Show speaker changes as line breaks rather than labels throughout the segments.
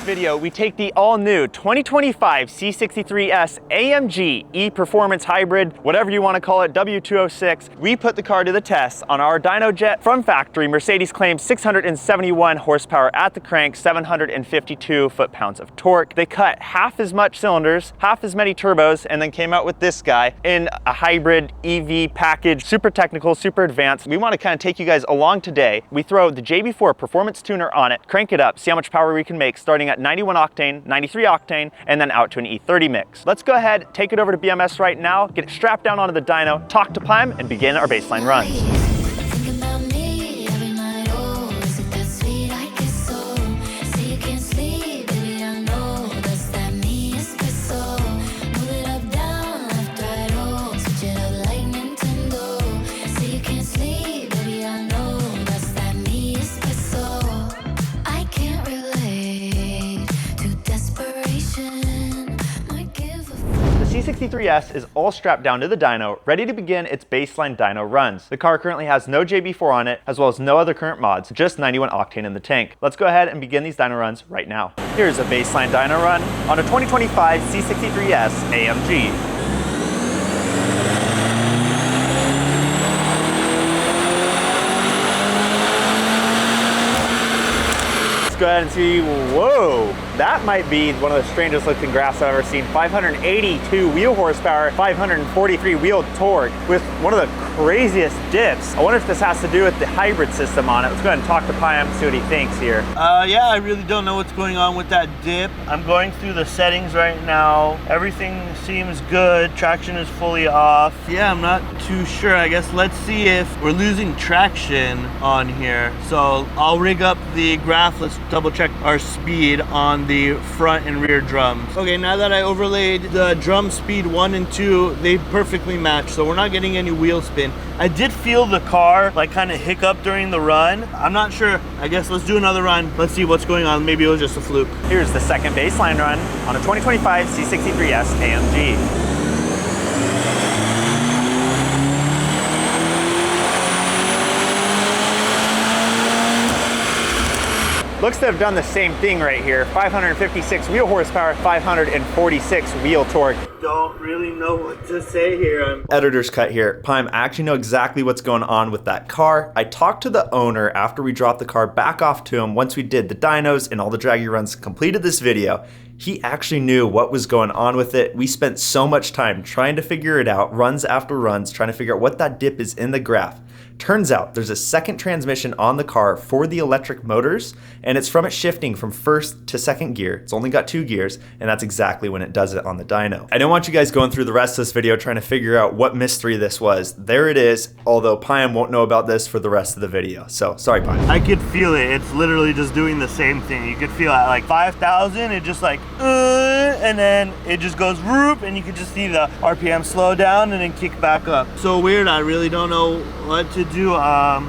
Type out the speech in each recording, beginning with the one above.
Video, we take the all-new 2025 C63S AMG E-Performance Hybrid, whatever you want to call it, W206. We put the car to the test on our dyno jet from factory. Mercedes claims 671 horsepower at the crank, 752 foot-pounds of torque. They cut half as much cylinders, half as many turbos, and then came out with this guy in a hybrid EV package, super technical, super advanced. We want to kind of take you guys along today. We throw the JB4 performance tuner on it, crank it up, see how much power we can make, starting at 91 octane, 93 octane, and then out to an E30 mix. Let's go ahead, take it over to BMS right now, get it strapped down onto the dyno, talk to Pime, and begin our baseline runs. The C63S is all strapped down to the dyno, ready to begin its baseline dyno runs. The car currently has no JB4 on it, as well as no other current mods, just 91 octane in the tank. Let's go ahead and begin these dyno runs right now. Here's a baseline dyno run on a 2025 C63S AMG. Let's go ahead and see, whoa, that might be one of the strangest looking graphs I've ever seen. 582 wheel horsepower, 543 wheel torque with one of the craziest dips. I wonder if this has to do with the hybrid system on it. Let's go ahead and talk to Pime, see what he thinks here.
Yeah, I really don't know what's going on with that dip. I'm going through the settings right now. Everything seems good. Traction is fully off. Yeah, I'm not too sure. I guess let's see if we're losing traction on here. So I'll rig up the graph. Let's double check our speed on the front and rear drums. Okay, now that I overlaid the drum speed 1 and 2, they perfectly match, so we're not getting any wheel spin. I did feel the car like kind of hiccup during the run. I'm not sure. I guess let's do another run. Let's see what's going on. Maybe it was just a fluke.
Here's the second baseline run on a 2025 C63S AMG. Looks to have done the same thing right here. 556 wheel horsepower, 546 wheel torque.
Don't really know what to say here.
Editor's cut here. Pime, I actually know exactly what's going on with that car. I talked to the owner after we dropped the car back off to him once we did the dynos and all the draggy runs, completed this video. He actually knew what was going on with it. We spent so much time trying to figure it out, runs after runs, trying to figure out what that dip is in the graph. Turns out there's a second transmission on the car for the electric motors, and it's from it shifting from first to second gear. It's only got 2 gears, and that's exactly when it does it on the dyno. I don't want you guys going through the rest of this video trying to figure out what mystery this was. There it is, although Pime won't know about this for the rest of the video. So, sorry Pime.
I could feel it. It's literally just doing the same thing. You could feel at like 5,000, it just like, and then it just goes whoop, and you could just see the RPM slow down and then kick back up. So weird, I really don't know what to do.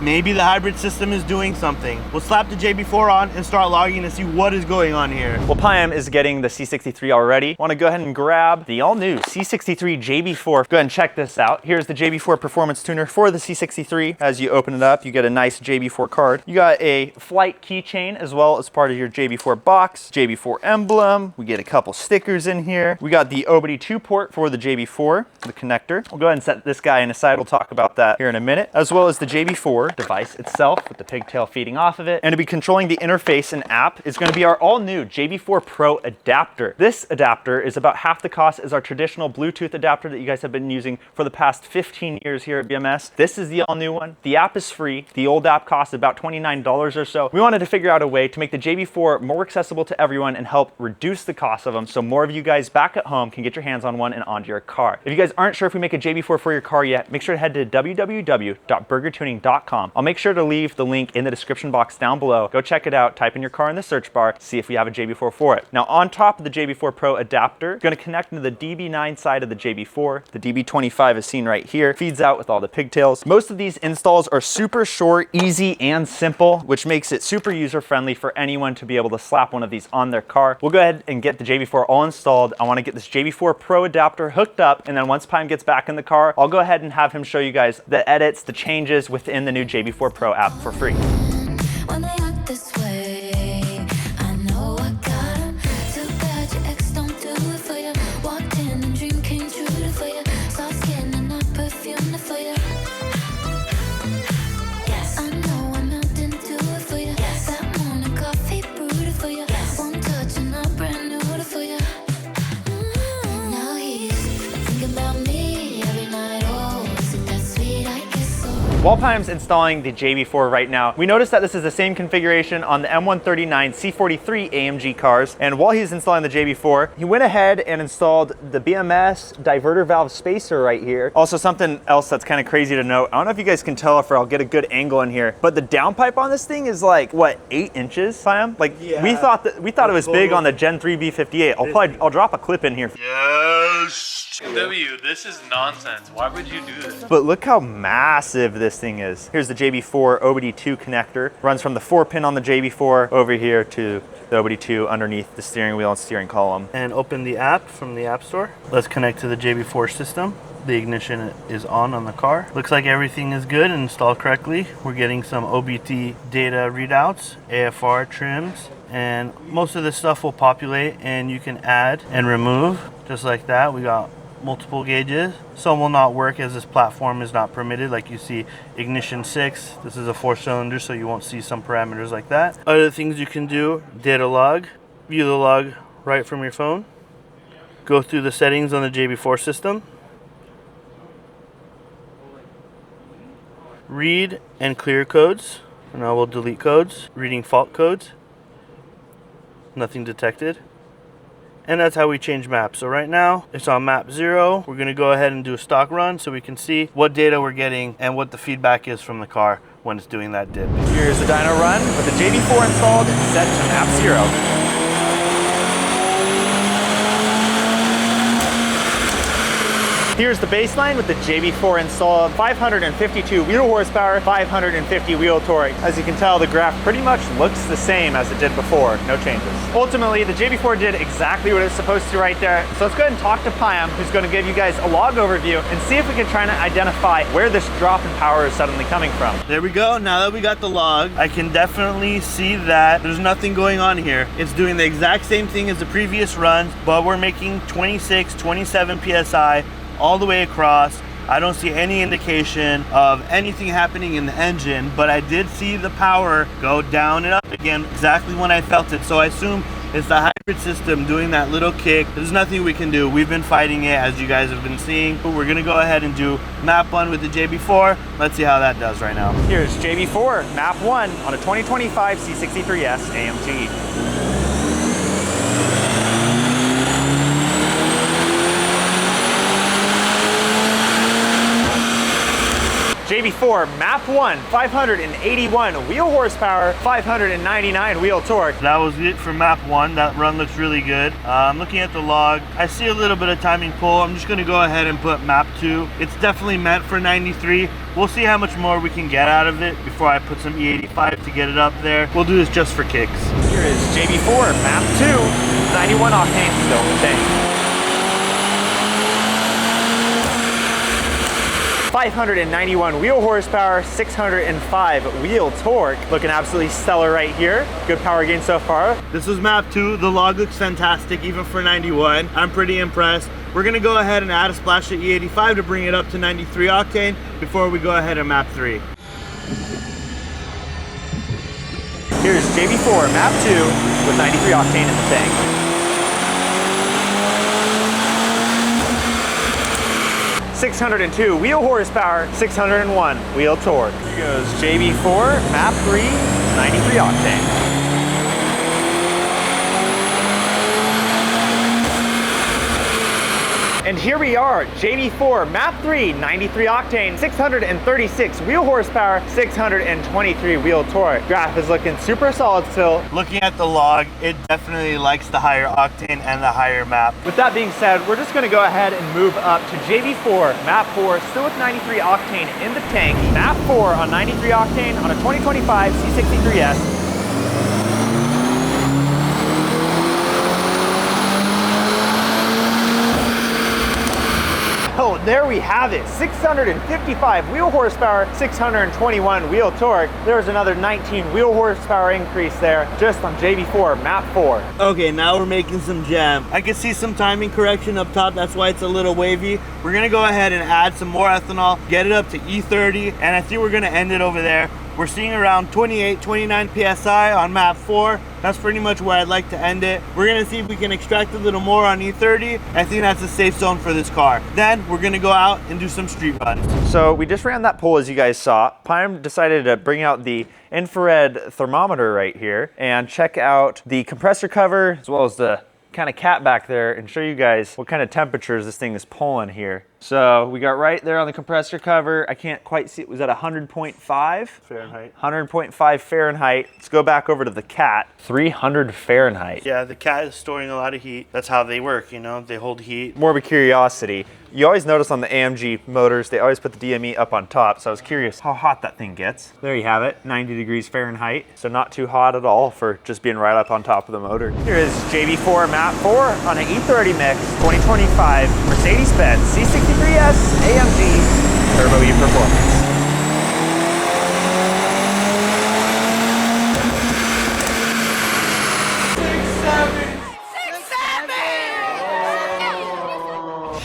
Maybe the hybrid system is doing something. We'll slap the JB4 on and start logging to see what is going on here.
Well, Pime is getting the C63 already. Want to go ahead and grab the all-new C63 JB4. Go ahead and check this out. Here's the JB4 performance tuner for the C63. As you open it up, you get a nice JB4 card. You got a flight keychain as well as part of your JB4 box, JB4 emblem. We get a couple stickers in here. We got the OBD2 port for the JB4, the connector. We'll go ahead and set this guy aside. We'll talk about that here in a minute, as well as the JB4 device itself with the pigtail feeding off of it. And to be controlling the interface and app is going to be our all-new JB4 Pro adapter. This adapter is about half the cost as our traditional Bluetooth adapter that you guys have been using for the past 15 years here at BMS. This is the all-new one. The app is free. The old app costs about $29 or so. We wanted to figure out a way to make the JB4 more accessible to everyone and help reduce the cost of them so more of you guys back at home can get your hands on one and onto your car. If you guys aren't sure if we make a JB4 for your car yet, make sure to head to www.burgertuning.com. I'll make sure to leave the link in the description box down below. Go check it out, type in your car in the search bar, see if we have a JB4 for it. Now on top of the JB4 Pro adapter, it's going to connect into the DB9 side of the JB4. The DB25 is seen right here, feeds out with all the pigtails. Most of these installs are super short, easy, and simple, which makes it super user-friendly for anyone to be able to slap one of these on their car. We'll go ahead and get the JB4 all installed. I want to get this JB4 Pro adapter hooked up, and then once Pime gets back in the car, I'll go ahead and have him show you guys the edits, the changes within the new JB4 Pro app for free. When they act this way.
way. I know I got 'em. Too bad your ex don't do it for you. Walked in and dream came true for you. Soft skin and not perfume for you. Yes, I know I'm melting to it for you. Yes, that morning coffee brewed for you. Yes, one touch and I'm brand new for you. Now he's thinking about me every night. Oh, is it that sweet? I guess so.
While Payam's installing the JB4 right now, we noticed that this is the same configuration on the M139 C43 AMG cars. And while he's installing the JB4, he went ahead and installed the BMS diverter valve spacer right here. Also, something else that's kind of crazy to note, I don't know if you guys can tell if I'll get a good angle in here, but the downpipe on this thing is like, what, 8 inches, Payam? Like,
Yeah.
we thought it was big on the Gen 3 B58. I'll drop a clip in here.
Yes.
W, this is nonsense. Why would you do this?
But look how massive this thing is. Here's the JB4 OBD2 connector. Runs from the 4-pin on the JB4 over here to the OBD2 underneath the steering wheel and steering column.
And open the app from the App Store. Let's connect to the JB4 system. The ignition is on the car. Looks like everything is good and installed correctly. We're getting some OBD data readouts, AFR trims, and most of this stuff will populate and you can add and remove just like that. We got multiple gauges. Some will not work as this platform is not permitted. Like you see ignition 6, this is a 4-cylinder, so you won't see some parameters like that. Other things you can do, data log, view the log right from your phone. Go through the settings on the JB4 system. Read and clear codes. And I will delete codes. Reading fault codes. Nothing detected. And that's how we change maps. So right now it's on map 0. We're gonna go ahead and do a stock run so we can see what data we're getting and what the feedback is from the car when it's doing that dip.
Here's the dyno run with the JB4 installed and set to map 0. Here's the baseline with the JB4 installed, 552 wheel horsepower, 550 wheel torque. As you can tell, the graph pretty much looks the same as it did before, no changes. Ultimately, the JB4 did exactly what it's supposed to right there. So let's go ahead and talk to Payam, who's going to give you guys a log overview and see if we can try to identify where this drop in power is suddenly coming from.
There we go. Now that we got the log, I can definitely see that there's nothing going on here. It's doing the exact same thing as the previous runs, but we're making 26, 27 PSI all the way across. I don't see any indication of anything happening in the engine, but I did see the power go down and up again exactly when I felt it. So I assume it's the hybrid system doing that little kick. There's nothing we can do. We've been fighting it, as you guys have been seeing. But we're gonna go ahead and do map 1 with the JB4. Let's see how that does right now.
Here's JB4 map 1 on a 2025 C63S AMG. JB4 map 1, 581 wheel horsepower, 599 wheel torque.
That was it for map 1. That run looks really good. I'm looking at the log. I see a little bit of timing pull. I'm just gonna go ahead and put map 2. It's definitely meant for 93. We'll see how much more we can get out of it before I put some E85 to get it up there. We'll do this just for kicks.
Here is JB4 map 2, 91 octane still in the tank. 591 wheel horsepower, 605 wheel torque. Looking absolutely stellar right here. Good power gain so far.
This was map 2. The log looks fantastic, even for 91. I'm pretty impressed. We're gonna go ahead and add a splash of E85 to bring it up to 93 octane before we go ahead and map 3.
Here's JB4 map 2 with 93 octane in the tank. 602 wheel horsepower, 601 wheel torque. Here goes JB4 map 3, 93 octane. And here we are, JB4 map 3, 93 octane, 636 wheel horsepower, 623 wheel torque. Graph is looking super solid still.
Looking at the log, it definitely likes the higher octane and the higher map.
With that being said, we're just gonna go ahead and move up to JB4 map 4, still with 93 octane in the tank. Map 4 on 93 octane on a 2025 C63S. So there we have it, 655 wheel horsepower, 621 wheel torque. There's another 19 wheel horsepower increase there just on JB4 Map 4.
Okay, now we're making some jam. I can see some timing correction up top, that's why it's a little wavy. We're gonna go ahead and add some more ethanol, get it up to E30, and I think we're gonna end it over there. We're seeing around 28, 29 PSI on Map 4. That's pretty much where I'd like to end it. We're gonna see if we can extract a little more on E30. I think that's a safe zone for this car. Then we're gonna go out and do some street runs.
So we just ran that poll as you guys saw. Pime decided to bring out the infrared thermometer right here and check out the compressor cover as well as the kind of cat back there and show you guys what kind of temperatures this thing is pulling here. So we got right there on the compressor cover. I can't quite see, it was at 100.5
Fahrenheit.
100.5 Fahrenheit. Let's go back over to the cat, 300 Fahrenheit.
Yeah, the cat is storing a lot of heat. That's how they work, you know, they hold heat.
More of a curiosity. You always notice on the AMG motors, they always put the DME up on top. So I was curious how hot that thing gets. There you have it, 90 degrees Fahrenheit. So not too hot at all for just being right up on top of the motor. Here is JB4 Map 4 on an E30 mix, 2025 Mercedes-Benz C63S AMG Turbo E Performance.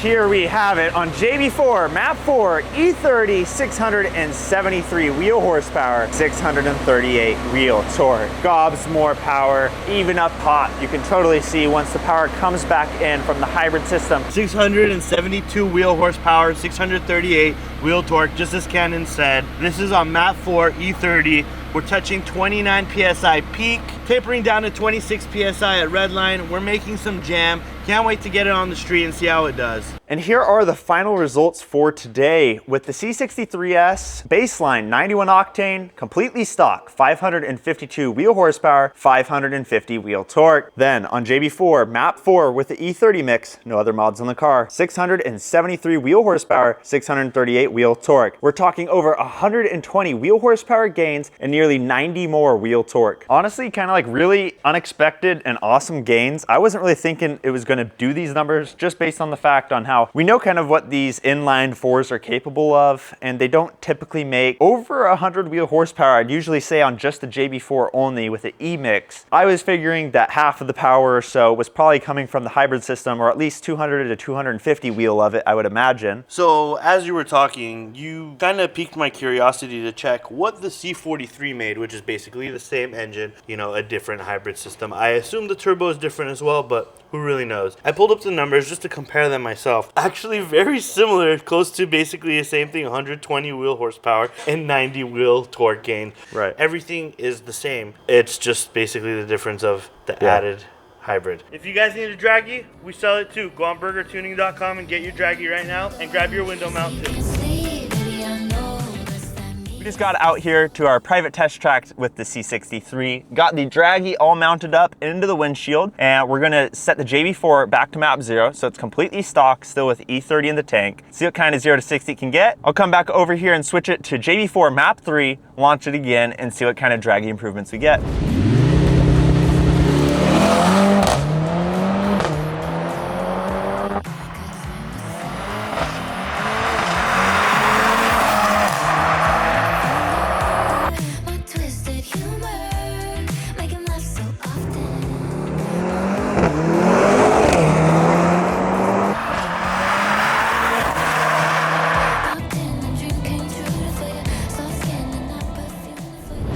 Here we have it on JB4 Map 4 E30 673 wheel horsepower, 638 wheel torque. Gobs more power, even up hot. You can totally see once the power comes back in from the hybrid system.
672 wheel horsepower, 638 wheel torque, just as Cannon said. This is on Map 4 E30. We're touching 29 PSI peak, tapering down to 26 PSI at redline. We're making some jam. Can't wait to get it on the street and see how it does.
And here are the final results for today with the C63S baseline 91 octane, completely stock, 552 wheel horsepower, 550 wheel torque. Then on JB4 Map 4 with the E30 mix, no other mods on the car, 673 wheel horsepower, 638 wheel torque. We're talking over 120 wheel horsepower gains and nearly 90 more wheel torque. Honestly, kind of like really unexpected and awesome gains. I wasn't really thinking it was going to do these numbers just based on the fact on how we know kind of what these inline fours are capable of, and they don't typically make over 100 wheel horsepower. I'd usually say on just the JB4 only with the E-Mix. I was figuring that half of the power or so was probably coming from the hybrid system, or at least 200 to 250 wheel of it, I would imagine.
So as you were talking, you kind of piqued my curiosity to check what the C43 made, which is basically the same engine, you know, a different hybrid system. I assume the turbo is different as well, but who really knows? I pulled up the numbers just to compare them myself. Actually very similar, close to basically the same thing, 120 wheel horsepower and 90 wheel torque gain.
Right.
Everything is the same. It's just basically the difference of the added hybrid. If you guys need a draggy, we sell it too. Go on burgertuning.com and get your draggy right now and grab your window mount too.
We just got out here to our private test track with the C63, got the draggy all mounted up into the windshield, and we're gonna set the JB4 back to map 0, so it's completely stock, still with E30 in the tank. See what kind of 0 to 60 it can get. I'll come back over here and switch it to JB4 map 3, launch it again, and see what kind of draggy improvements we get.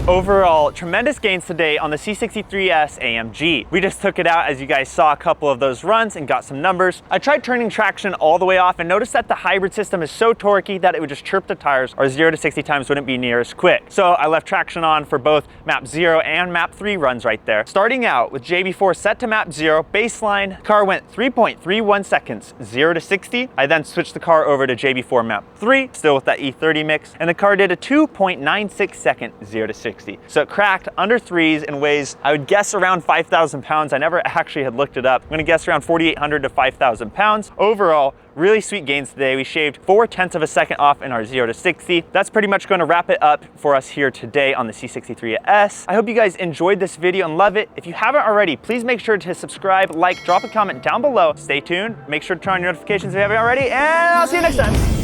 Overall, tremendous gains today on the C63S AMG. We just took it out, as you guys saw, a couple of those runs and got some numbers. I tried turning traction all the way off and noticed that the hybrid system is so torquey that it would just chirp the tires, or 0 to 60 times wouldn't be near as quick. So I left traction on for both map 0 and map 3 runs right there. Starting out with JB4 set to map 0, baseline, car went 3.31 seconds, 0 to 60. I then switched the car over to JB4 map 3, still with that E30 mix, and the car did a 2.96 second 0 to 60. 360. So it cracked under 3s and weighs, I would guess, around 5,000 pounds. I never actually had looked it up. I'm gonna guess around 4,800 to 5,000 pounds. Overall, really sweet gains today. We shaved 0.4 of a second off in our 0 to 60. That's pretty much going to wrap it up for us here today on the C63S. I hope you guys enjoyed this video and love it. If you haven't already, please make sure to subscribe, like, drop a comment down below. Stay tuned. Make sure to turn on your notifications if you haven't already, and I'll see you next time.